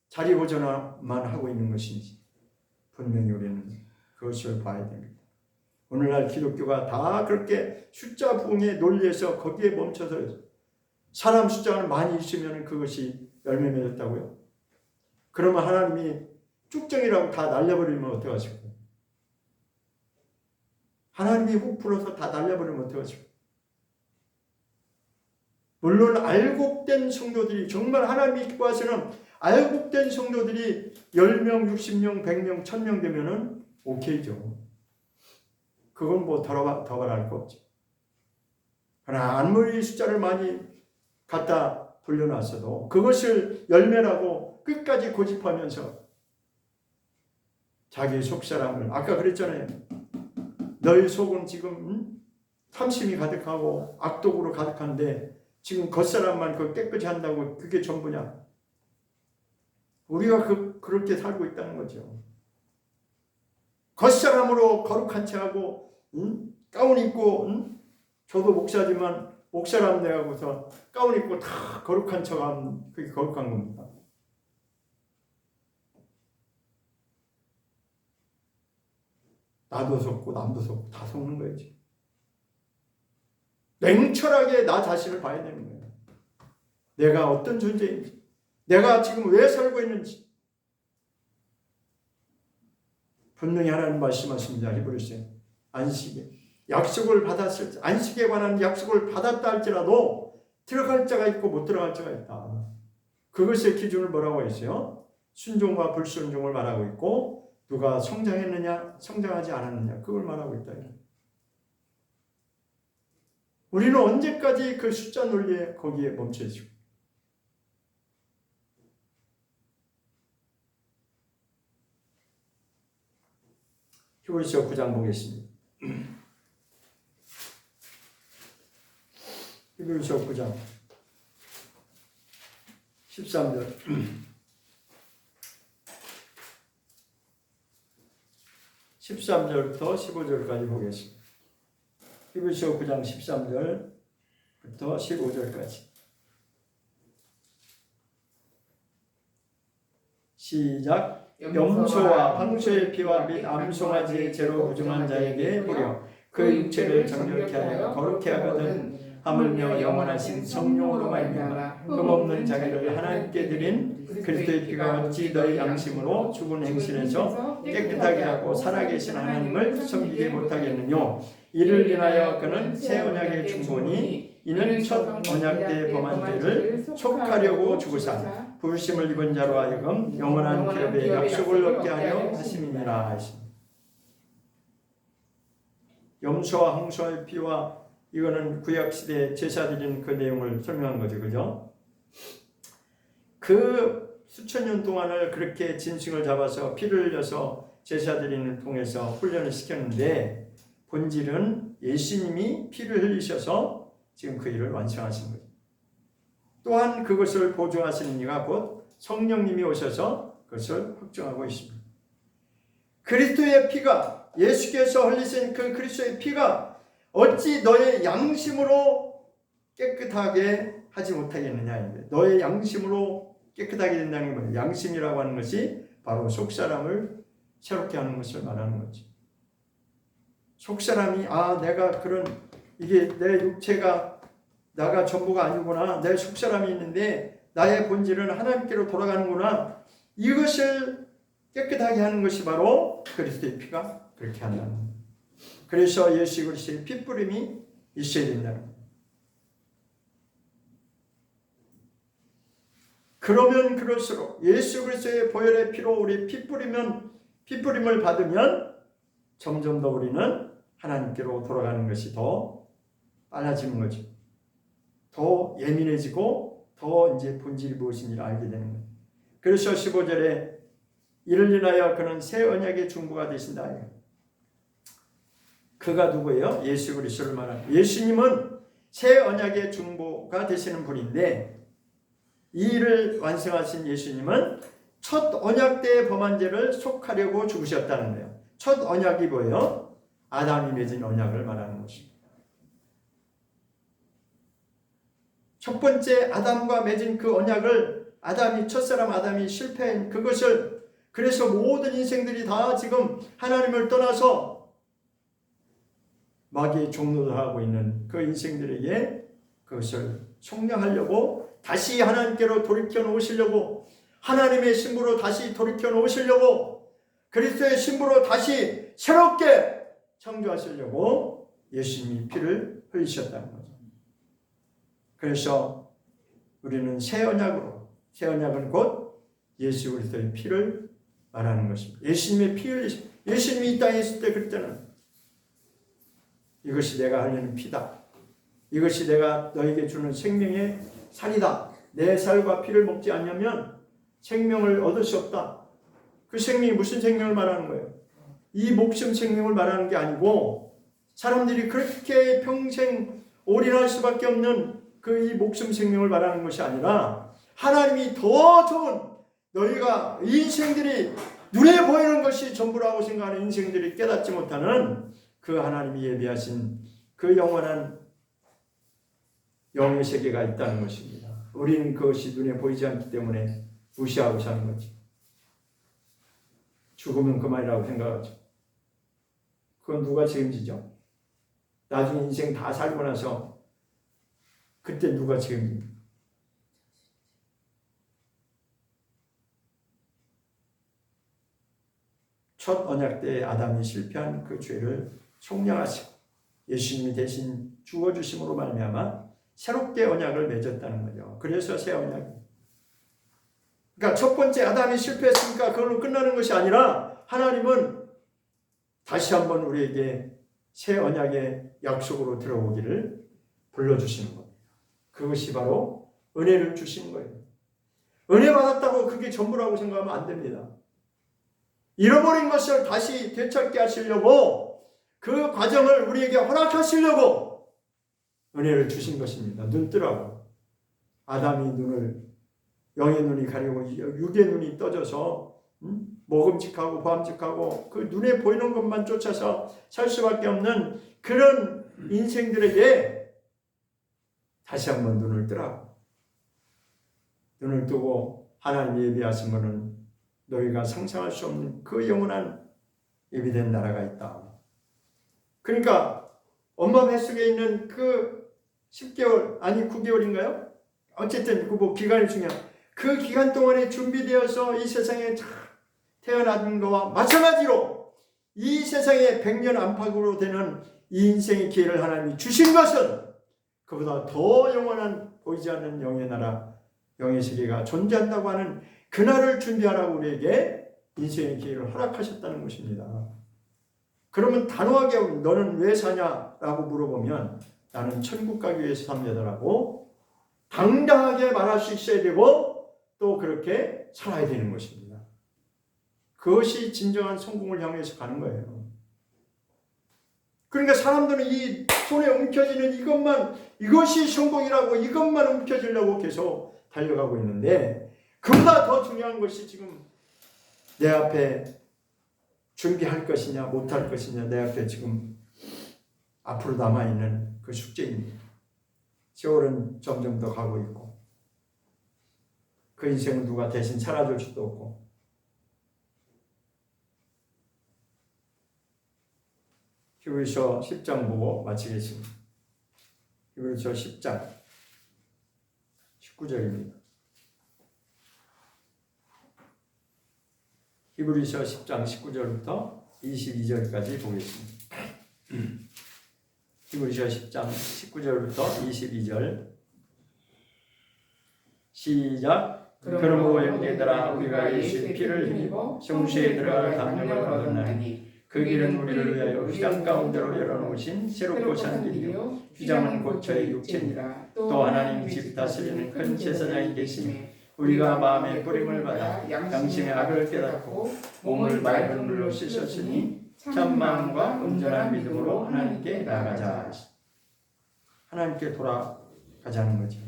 자리 보존만 하고 있는 것인지 분명히 우리는 그것을 봐야 됩니다. 오늘날 기독교가 다 그렇게 숫자 부흥의 논리에서 거기에 멈춰서 사람 숫자가 많이 있으면 그것이 열매 맺었다고요? 그러면 하나님이 쭉정이라고 다 날려버리면 어떡하시고, 하나님이 훅 불어서 다 날려버리면 어떡하시고. 물론 알곡된 성도들이, 정말 하나님이 기뻐하시는 알곡된 성도들이 10명, 60명, 100명, 1000명 되면은 오케이죠. 그건 뭐 더 말할 거 없죠. 그러나 아무리 숫자를 많이 갖다 불려놨어도 그것을 열매라고 끝까지 고집하면서 자기 속사람을, 아까 그랬잖아요. 너희 속은 지금 탐심이 가득하고 악독으로 가득한데 지금 겉사람만 그 깨끗이 한다고 그게 전부냐? 우리가 그렇게 살고 있다는 거죠. 겉사람으로 거룩한 척하고 가운 입고 저도 목사지만 목사람 돼가고서 가운 입고 다 거룩한 척하면 그게 거룩한 겁니다. 나도 속고 남도 속고 다 속는 거지. 냉철하게 나 자신을 봐야 되는 거예요. 내가 어떤 존재인지, 내가 지금 왜 살고 있는지. 분명히 하나님 말씀하십니다. 히브리서 안식에 약속을 받았을 때, 안식에 관한 약속을 받았다 할지라도 들어갈 자가 있고 못 들어갈 자가 있다. 그것의 기준을 뭐라고 했어요? 순종과 불순종을 말하고 있고, 누가 성장했느냐 성장하지 않았느냐 그걸 말하고 있다. 우리는 언제까지 그 숫자 논리에 거기에 멈춰있고, 히브리서 9장 보겠습니다. 히브리서 9장 13절 13절부터 15절까지 보겠습니다. 히브리서 9장 13절부터 15절까지 시작. 염소와 황소의 피와 및 암송아지의 죄로 부정한 자에게 무려 그 육체를 정결케 하여 거룩케 하거든 하물며 영원하신 성령으로 말미암아 흠없는 자기를 하나님께 드린 그리스도의 피가 어찌 너희 양심으로 죽은 행실에서 깨끗하게 하고 살아계신 하나님을 섬기게 못하겠느뇨. 이를 인하여 그는 새 언약의 중보니 이는 첫 언약 때 범한 죄를 촉하려고 죽으사 부르심을 입은 자로 하여금 영원한 기업의 약속을 얻게 하려 하심이니라 하십니다. 염소와 홍소의 피와, 이거는 구약시대 제사 드리는 그 내용을 설명한 거죠. 그죠? 그 수천 년 동안을 그렇게 진승을 잡아서 피를 흘려서 제사 드리는 통해서 훈련을 시켰는데, 본질은 예수님이 피를 흘리셔서 지금 그 일을 완성하신 거죠. 또한 그것을 보증하시는 이가 곧 성령님이 오셔서 그것을 확정하고 있습니다. 그리스도의 피가, 예수께서 흘리신 그 그리스도의 피가 어찌 너의 양심으로 깨끗하게 하지 못하겠느냐. 너의 양심으로 깨끗하게 된다는 거예요. 양심이라고 하는 것이 바로 속사람을 새롭게 하는 것을 말하는 거죠. 속사람이 내가 그런, 이게 내 육체가 나가 전부가 아니구나, 내 속사람이 있는데 나의 본질은 하나님께로 돌아가는구나, 이것을 깨끗하게 하는 것이 바로 그리스도의 피가 그렇게 한다는 거예요. 그래서 예수 그리스도의 핏부림이 있어야 된다는 거예요. 그러면 그럴수록 예수 그리스도의 보혈의 피로 우리 핏부림을 받으면 점점 더 우리는 하나님께로 돌아가는 것이 더 빨라지는 거죠. 더 예민해지고 더 이제 본질이 무엇인지를 알게 되는 거예요. 그래서 15절에 이를 인하여 그는 새 언약의 중보가 되신다. 그가 누구예요? 예수 그리스도를 말합니다. 예수님은 새 언약의 중보가 되시는 분인데, 이 일을 완성하신 예수님은 첫 언약 때의 범한 죄를 속하려고 죽으셨다는 거예요. 첫 언약이 뭐예요? 아담이 맺은 언약을 말하는 것입니다. 첫 번째 아담과 맺은 그 언약을 첫사람 아담이 실패한 그것을, 그래서 모든 인생들이 다 지금 하나님을 떠나서 마귀의 종노를 하고 있는 그 인생들에게 그것을 속량하려고 다시 하나님께로 돌이켜 놓으시려고, 하나님의 신부로 다시 돌이켜 놓으시려고, 그리스도의 신부로 다시 새롭게 창조하시려고 예수님이 피를 흘리셨다는 거죠. 그래서 우리는 새 언약으로, 새 언약은 곧 예수 그리스도의 피를 말하는 것입니다. 예수님의 피 흘리심, 예수님이 이 땅에 있을 때 그때는 이것이 내가 흘리는 피다, 이것이 내가 너에게 주는 생명의 살이다, 내 살과 피를 먹지 않으면 생명을 얻을 수 없다. 그 생명이 무슨 생명을 말하는 거예요? 이 목숨 생명을 말하는 게 아니고, 사람들이 그렇게 평생 올인할 수밖에 없는 그 이 목숨 생명을 말하는 것이 아니라, 하나님이 더 좋은, 너희가 인생들이 눈에 보이는 것이 전부라고 생각하는 인생들이 깨닫지 못하는 그 하나님이 예비하신 그 영원한 영의 세계가 있다는 것입니다. 우리는 그것이 눈에 보이지 않기 때문에 무시하고 사는 거지. 죽으면 그만이라고 생각하죠. 그건 누가 책임지죠? 나중에 인생 다 살고 나서 그때 누가 책임집니까? 첫 언약 때 아담이 실패한 그 죄를 속량하시고 예수님이 대신 죽어주심으로 말미암아 새롭게 언약을 맺었다는 거죠. 그래서 새 언약입니다. 그러니까 첫 번째 아담이 실패했으니까 그걸로 끝나는 것이 아니라, 하나님은 다시 한번 우리에게 새 언약의 약속으로 들어오기를 불러주시는 겁니다. 그것이 바로 은혜를 주시는 거예요. 은혜 받았다고 그게 전부라고 생각하면 안 됩니다. 잃어버린 것을 다시 되찾게 하시려고, 그 과정을 우리에게 허락하시려고 은혜를 주신 것입니다. 눈 뜨라고. 아담이 영의 눈이 가리고 육의 눈이 떠져서 먹음직하고 보암직하고 그 눈에 보이는 것만 쫓아서 살 수밖에 없는 그런 인생들에게 다시 한번 눈을 뜨라고. 눈을 뜨고 하나님이 예비하신 것은 너희가 상상할 수 없는 그 영원한 예비된 나라가 있다. 그러니까 엄마 뱃속에 있는 그 10개월 아니 9개월인가요? 어쨌든 그 기간이 중요한 그 기간 동안에 준비되어서 이 세상에 태어난 것과 마찬가지로 이 세상에 100년 안팎으로 되는 이 인생의 기회를 하나님이 주신 것은 그보다 더 영원한 보이지 않는 영의 나라, 영의 세계가 존재한다고 하는 그날을 준비하라고 우리에게 인생의 기회를 허락하셨다는 것입니다. 그러면 단호하게 너는 왜 사냐라고 물어보면 나는 천국 가기 위해서 삽니다라고 당당하게 말할 수 있어야 되고 또 그렇게 살아야 되는 것입니다. 그것이 진정한 성공을 향해서 가는 거예요. 그러니까 사람들은 이 손에 움켜쥐는 이것이 성공이라고 이것만 움켜쥐려고 계속 달려가고 있는데, 그보다 더 중요한 것이 지금 내 앞에 준비할 것이냐 못할 것이냐, 내 앞에 지금 앞으로 남아있는 그 숙제입니다. 세월은 점점 더 가고 있고 그 인생은 누가 대신 살아줄 수도 없고, 히브리서 10장 보고 마치겠습니다. 히브리서 10장 19절입니다. 히브리서 10장 19절부터 22절까지 보겠습니다. 히브리서 10장 19절부터 22절 시작. 그러므로 형제들아 우리가 예수의 피를 힘입어 성수에 들어갈 담력을 얻었나니 그 길은 우리를 위하여 휘장 가운데로 열어놓으신 새롭고 산 길이요 휘장은 곧 저의 육체니라. 또 하나님 집 다스리는 큰 제사장이 계시니 우리가 마음의 뿌림을 받아 양심의 악을 깨닫고 몸을 맑은 물로 씻었으니 참 마음과 온전한 믿음으로 하나님께 나아가자. 하나님께 돌아가자는 거죠.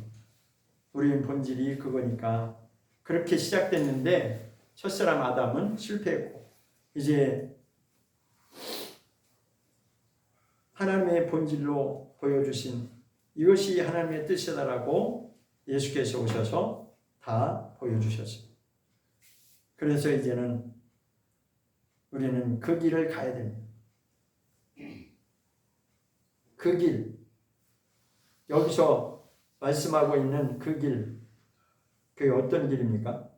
우리의 본질이 그거니까. 그렇게 시작됐는데 첫사람 아담은 실패했고 이제 하나님의 본질로 보여주신 이것이 하나님의 뜻이다라고 예수께서 오셔서 다 보여주셨습니다. 그래서 이제는 우리는 그 길을 가야 됩니다. 그 길, 여기서 말씀하고 있는 그 길, 그게 어떤 길입니까?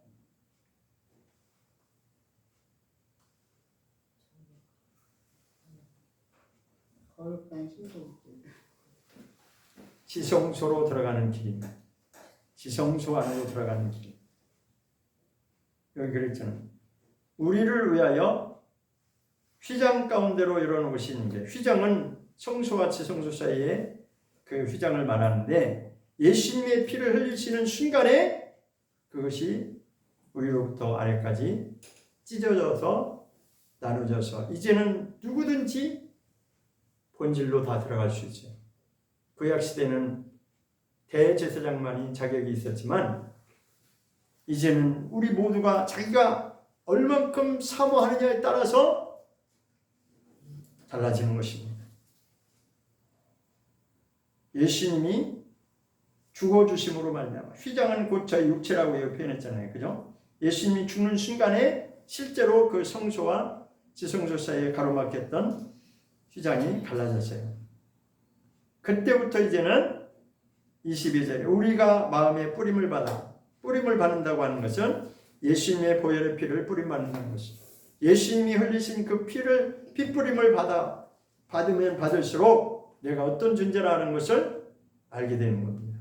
지성소로 들어가는 길입니다. 지성소 안으로 들어가는 길. 여기 그랬잖아요. 우리를 위하여 휘장 가운데로 열어놓으신 게, 휘장은 성소와 지성소 사이에 그 휘장을 말하는데 예수님의 피를 흘리시는 순간에 그것이 우리로부터 아래까지 찢어져서 나눠져서 이제는 누구든지 본질로 다 들어갈 수 있어요. 구약 시대는 대제사장만이 자격이 있었지만 이제는 우리 모두가 자기가 얼만큼 사모하느냐에 따라서 달라지는 것입니다. 예수님이 죽어주심으로 말미암아, 휘장은 곧 저희 육체라고 표현했잖아요. 그죠? 예수님이 죽는 순간에 실제로 그 성소와 지성소 사이에 가로막혔던 휘장이 갈라졌어요. 그때부터 이제는 22절에 우리가 마음에 뿌림을 받는다고 하는 것은 예수님의 보혈의 피를 뿌림받는다는 것입니다. 예수님이 흘리신 그 피뿌림을 받으면 받을수록 내가 어떤 존재라는 것을 알게 되는 겁니다.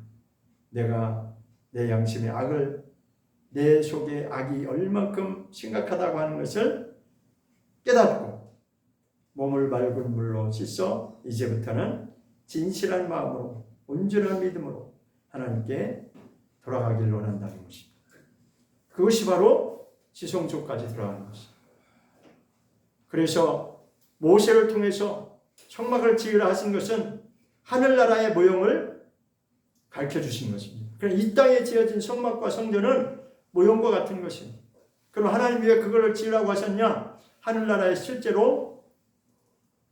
내가 내 양심의 내 속에 악이 얼만큼 심각하다고 하는 것을 깨닫고 몸을 맑은 물로 씻어 이제부터는 진실한 마음으로 온전한 믿음으로 하나님께 돌아가기를 원한다는 것입니다. 그것이 바로 지성소까지 들어가는 것입니다. 그래서 모세를 통해서 성막을 지으라 하신 것은 하늘나라의 모형을 가르쳐 주신 것입니다. 그럼 이 땅에 지어진 성막과 성전은 모형과 같은 것입니다. 그럼 하나님이 왜 그걸 지으라고 하셨냐? 하늘나라에 실제로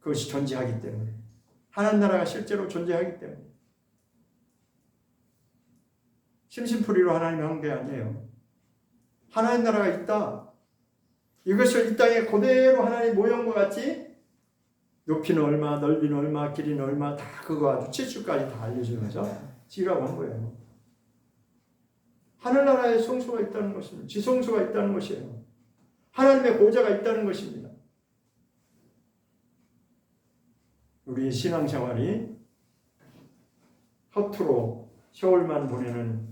그것이 존재하기 때문에, 하늘나라가 실제로 존재하기 때문에. 심심풀이로 하나님이 한 게 아니에요. 하나님 나라가 있다. 이것을 이 땅에 그대로 하나님의 모형과 같이 높이는 얼마, 넓이는 얼마, 길이는 얼마 다 그거 아주 치수까지 다 알려주면서 지으라고 한 거예요. 하늘나라에 성소가 있다는 것입니다. 지성소가 있다는 것이에요. 하나님의 보좌가 있다는 것입니다. 우리의 신앙생활이 허투루 세월만 보내는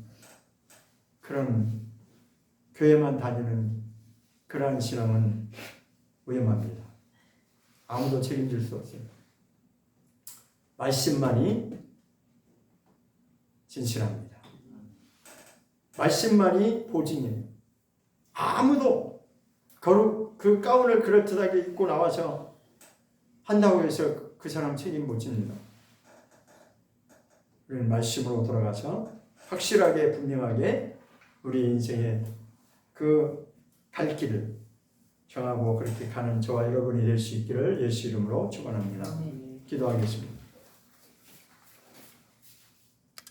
그런 교회만 다니는 그러한 신앙은 위험합니다. 아무도 책임질 수 없어요. 말씀만이 진실합니다. 말씀만이 보증이에요. 아무도 그 가운을 그럴듯하게 입고 나와서 한다고 해서 그 사람 책임 못 집니다. 우리는 말씀으로 돌아가서 확실하게 분명하게 우리 인생의 그 갈 길을 정하고 그렇게 가는 저와 여러분이 될 수 있기를 예수 이름으로 축원합니다. 기도하겠습니다.